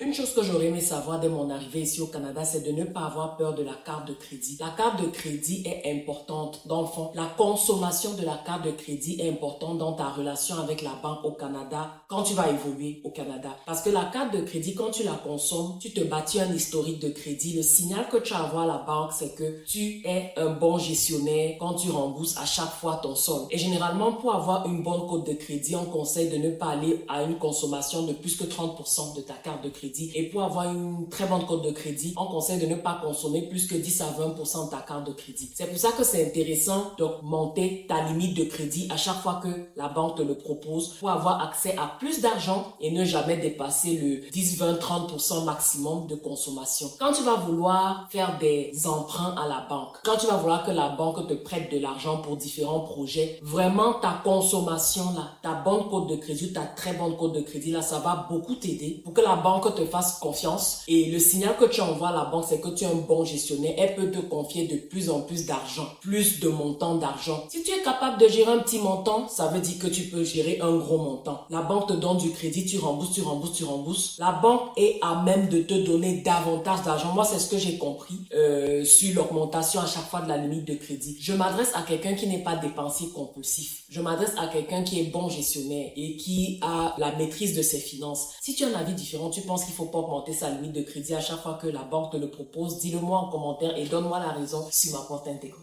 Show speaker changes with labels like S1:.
S1: Une chose que j'aurais aimé savoir dès mon arrivée ici au Canada, c'est de ne pas avoir peur de la carte de crédit. La carte de crédit est importante. Dans le fond, la consommation de la carte de crédit est importante dans ta relation avec la banque au Canada quand tu vas évoluer au Canada. Parce que la carte de crédit, quand tu la consommes, tu te bâtis un historique de crédit. Le signal que tu as à voir à la banque, c'est que tu es un bon gestionnaire quand tu rembourses à chaque fois ton solde. Et généralement, pour avoir une bonne cote de crédit, on conseille de ne pas aller à une consommation de plus que 30% de ta carte de crédit. Et pour avoir une très bonne cote de crédit, on conseille de ne pas consommer plus que 10 à 20% de ta carte de crédit. C'est pour ça que c'est intéressant d'augmenter ta limite de crédit à chaque fois que la banque te le propose pour avoir accès à plus d'argent et ne jamais dépasser le 10, 20, 30% maximum de consommation. Quand tu vas vouloir faire des emprunts à la banque, quand tu vas vouloir que la banque te prête de l'argent pour différents projets, vraiment ta consommation là, ta bonne cote de crédit, ta très bonne cote de crédit là, ça va beaucoup t'aider pour que la banque te fasse confiance. Et le signal que tu envoies à la banque, c'est que tu es un bon gestionnaire. Elle peut te confier de plus en plus d'argent, plus de montants d'argent. Si tu es capable de gérer un petit montant, ça veut dire que tu peux gérer un gros montant. La banque te donne du crédit, tu rembourses, tu rembourses, tu rembourses. La banque est à même de te donner davantage d'argent. Moi, c'est ce que j'ai compris sur l'augmentation à chaque fois de la limite de crédit. Je m'adresse à quelqu'un qui n'est pas dépensier compulsif. Je m'adresse à quelqu'un qui est bon gestionnaire et qui a la maîtrise de ses finances. Si tu as un avis différent, tu penses qu'il ne faut pas augmenter sa limite de crédit à chaque fois que la banque te le propose, dis-le moi en commentaire et donne-moi la raison sur ma porte intégrée.